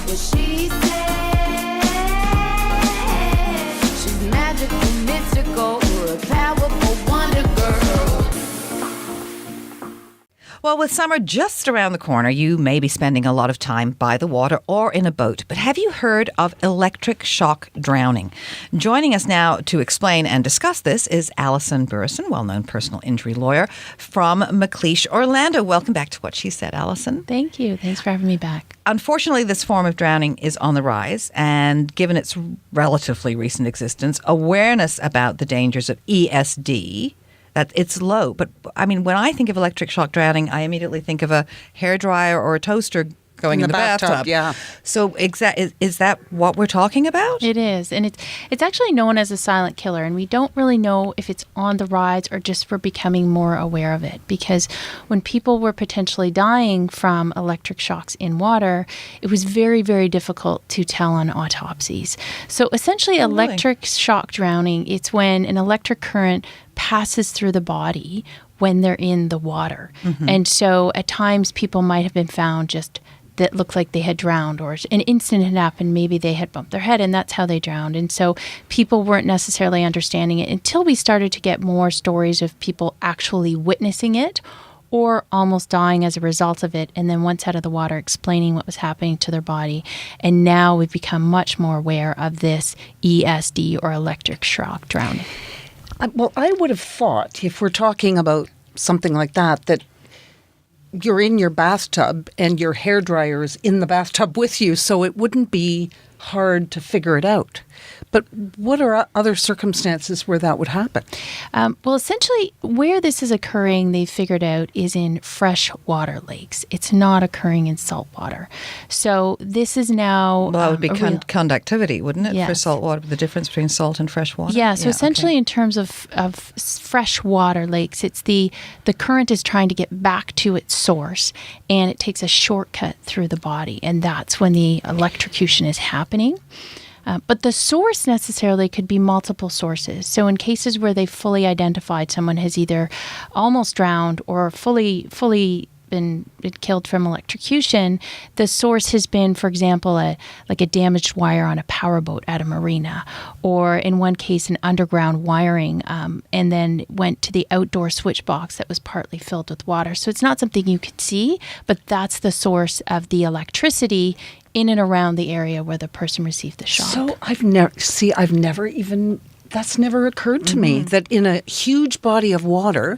what she said. She's magical, mystical, a powerful wonder girl. Well, with summer just around the corner, you may be spending a lot of time by the water or in a boat. But have you heard of electric shock drowning? Joining us now to explain and discuss this is Alison Burrison, well-known personal injury lawyer from McLeish, Orlando. Welcome back to What She Said, Alison. Thank you. Thanks for having me back. Unfortunately, this form of drowning is on the rise, and given its relatively recent existence, awareness about the dangers of ESD, that it's low. But I mean, when I think of electric shock drowning, I immediately think of a hairdryer or a toaster going in the bathtub. Yeah. So is that what we're talking about? It is. And it's actually known as a silent killer. And we don't really know if it's on the rise or just we're becoming more aware of it. Because when people were potentially dying from electric shocks in water, it was very, very difficult to tell on autopsies. So essentially, electric shock drowning, it's when an electric current passes through the body when they're in the water. Mm-hmm. And so at times people might have been found just that looked like they had drowned, or an incident had happened, maybe they had bumped their head and that's how they drowned. And so people weren't necessarily understanding it until we started to get more stories of people actually witnessing it or almost dying as a result of it, and then once out of the water explaining what was happening to their body. And now we've become much more aware of this ESD or electric shock drowning. Well, I would have thought, if we're talking about something like that you're in your bathtub and your hairdryer is in the bathtub with you, so it wouldn't be hard to figure it out. But what are other circumstances where that would happen? Well, essentially, where this is occurring, they figured out, is in freshwater lakes. It's not occurring in saltwater. So this is now... Well, that would be conductivity, wouldn't it, yes. for saltwater, the difference between salt and fresh water? Yeah, so essentially in terms of freshwater lakes, it's the current is trying to get back to its source, and it takes a shortcut through the body, and that's when the electrocution is happening. But the source necessarily could be multiple sources. So in cases where they've fully identified someone has either almost drowned or fully been killed from electrocution, the source has been, for example, a damaged wire on a powerboat at a marina, or in one case, an underground wiring, and then went to the outdoor switch box that was partly filled with water. So it's not something you could see, but that's the source of the electricity in and around the area where the person received the shock. So that's never occurred to me, that in a huge body of water,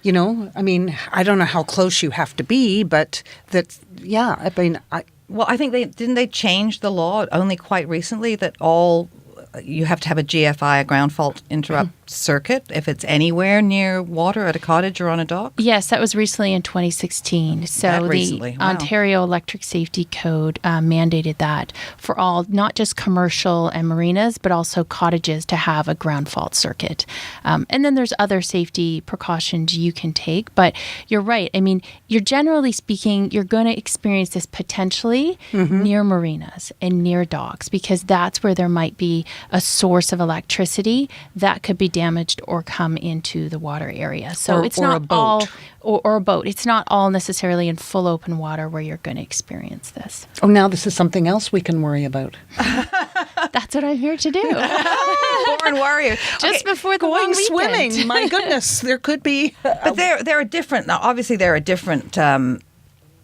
I don't know how close you have to be, but Well, I think didn't they change the law only quite recently that you have to have a GFI, a ground fault interrupt circuit, if it's anywhere near water at a cottage or on a dock? Yes, that was recently in 2016. So the Ontario Electric Safety Code mandated that for all, not just commercial and marinas, but also cottages to have a ground fault circuit. And then there's other safety precautions you can take. But you're right. I mean, you're generally speaking, you're going to experience this potentially near marinas and near docks, because that's where there might be a source of electricity that could be damaged or come into the water area. So it's not a boat. Or a boat. It's not all necessarily in full open water where you're going to experience this. Oh, now this is something else we can worry about. That's what I'm here to do. Born warrior. Just before the going long weekend. swimming. My goodness, there could be. But there are different. Now, obviously, there are different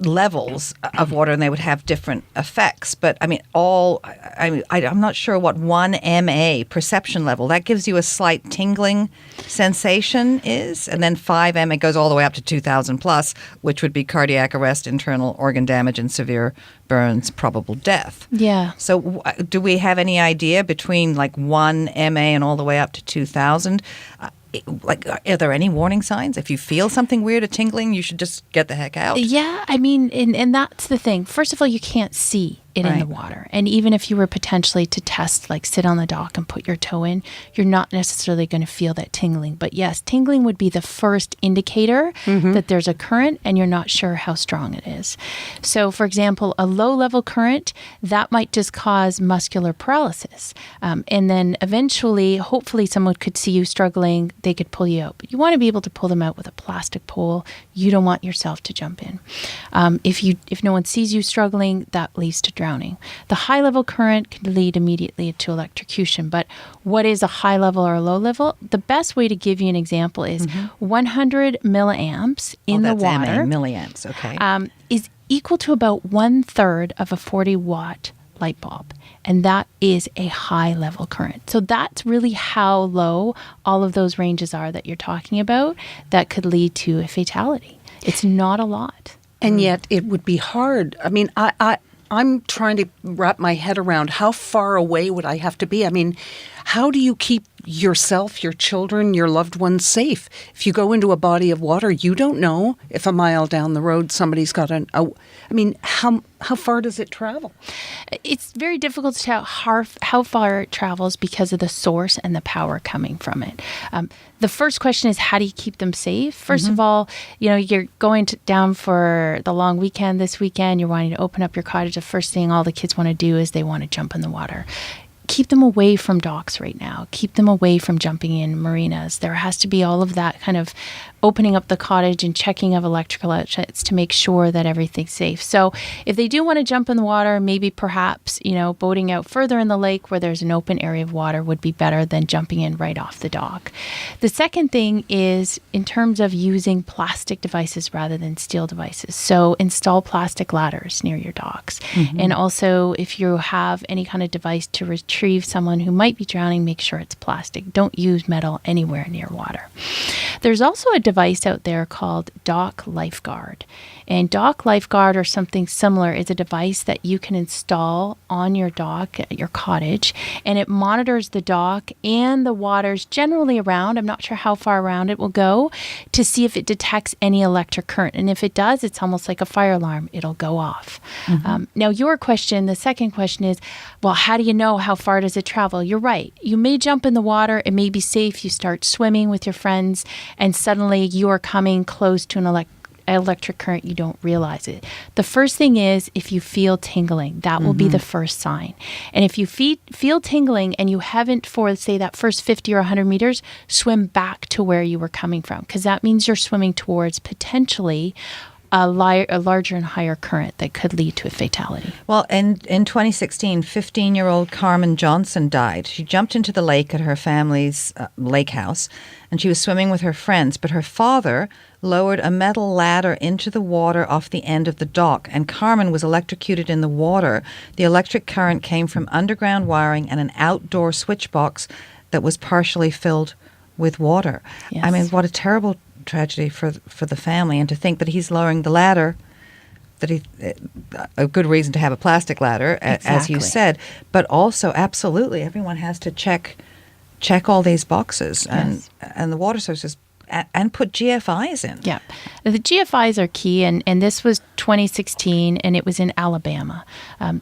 levels of water, and they would have different effects. But I mean, I'm not sure what 1 MA perception level that gives you a slight tingling sensation is, and then 5 MA goes all the way up to 2,000 plus, which would be cardiac arrest, internal organ damage, and severe burns, probable death. Yeah. So do we have any idea between like 1 MA and all the way up to 2,000? Are there any warning signs? If you feel something weird, a tingling, you should just get the heck out. Yeah, I mean, and that's the thing. First of all, you can't see it in the water. And even if you were potentially to test, like sit on the dock and put your toe in, you're not necessarily going to feel that tingling. But yes, tingling would be the first indicator that there's a current and you're not sure how strong it is. So for example, a low level current, that might just cause muscular paralysis. And then eventually, hopefully someone could see you struggling, they could pull you out. But you want to be able to pull them out with a plastic pole. You don't want yourself to jump in. If no one sees you struggling, that leads to drowning. The high level current can lead immediately to electrocution. But what is a high level or a low level? The best way to give you an example is 100 milliamps in the water. Milliamps, okay. Is equal to about 1/3 of a 40-watt light bulb. And that is a high level current. So that's really how low all of those ranges are that you're talking about that could lead to a fatality. It's not a lot. And yet it would be hard. I mean, I'm trying to wrap my head around how far away would I have to be? I mean, how do you keep yourself, your children, your loved ones safe? If you go into a body of water, you don't know if a mile down the road somebody's got how far does it travel? It's very difficult to tell how far it travels because of the source and the power coming from it. The first question is, how do you keep them safe? First of all, you're going down for the long weekend this weekend. You're wanting to open up your cottage. The first thing all the kids want to do is they want to jump in the water. Keep them away from docks right now. Keep them away from jumping in marinas. There has to be all of that kind of opening up the cottage and checking of electrical outlets to make sure that everything's safe. So if they do want to jump in the water, maybe perhaps, boating out further in the lake where there's an open area of water would be better than jumping in right off the dock. The second thing is in terms of using plastic devices rather than steel devices. So install plastic ladders near your docks. And also if you have any kind of device to retrieve someone who might be drowning, make sure it's plastic. Don't use metal anywhere near water. There's also a device out there called Dock Lifeguard. And Dock Lifeguard or something similar is a device that you can install on your dock at your cottage, and it monitors the dock and the waters generally around. I'm not sure how far around it will go to see if it detects any electric current. And if it does, it's almost like a fire alarm. It'll go off. Now, your question, the second question is, well, how do you know how far does it travel? You're right. You may jump in the water. It may be safe. You start swimming with your friends, and suddenly you are coming close to an electric current, you don't realize it. The first thing is if you feel tingling, that will be the first sign. And if you feel tingling and you haven't for, say, that first 50 or 100 meters, swim back to where you were coming from, because that means you're swimming towards potentially a larger and higher current that could lead to a fatality. Well, in 2016, 15-year-old Carmen Johnson died. She jumped into the lake at her family's lake house, and she was swimming with her friends, but her father lowered a metal ladder into the water off the end of the dock, and Carmen was electrocuted in the water. The electric current came from underground wiring and an outdoor switch box that was partially filled with water. Yes. I mean, what a terrible tragedy for the family, and to think that he's lowering the ladder, a good reason to have a plastic ladder, as you said, but also absolutely everyone has to check all these boxes and the water sources and put GFIs in. Yeah. The GFIs are key, and this was 2016, and it was in Alabama.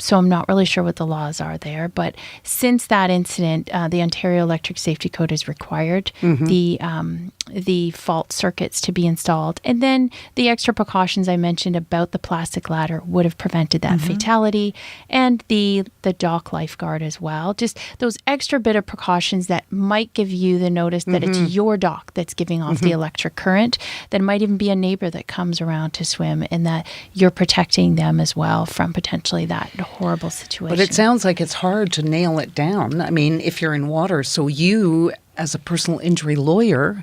So I'm not really sure what the laws are there. But since that incident, the Ontario Electric Safety Code has required the fault circuits to be installed. And then the extra precautions I mentioned about the plastic ladder would have prevented that fatality, and the dock lifeguard as well. Just those extra bit of precautions that might give you the notice that it's your dock that's giving off the electric current. That might even be a neighbor that comes around to swim, and that you're protecting them as well from potentially that horrible situation. But it sounds like it's hard to nail it down. I mean, if you're in water, so you, as a personal injury lawyer,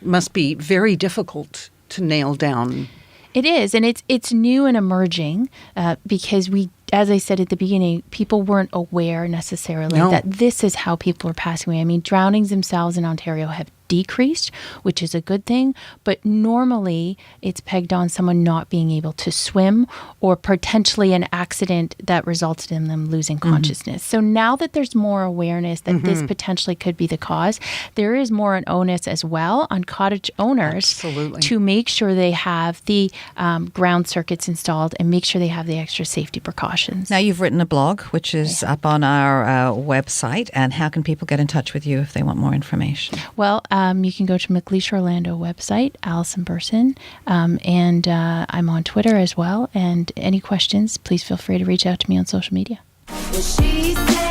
must be very difficult to nail down. It is, and it's new and emerging because as I said at the beginning, people weren't aware necessarily that this is how people are passing away. I mean, drownings themselves in Ontario have decreased, which is a good thing. But normally it's pegged on someone not being able to swim or potentially an accident that resulted in them losing consciousness. So now that there's more awareness that this potentially could be the cause, there is more an onus as well on cottage owners to make sure they have the ground circuits installed and make sure they have the extra safety precautions. Now, you've written a blog, which is up on our website. And how can people get in touch with you if they want more information? Well, you can go to McLeish Orlando website, Alison Burson, and I'm on Twitter as well. And any questions, please feel free to reach out to me on social media. Well, she said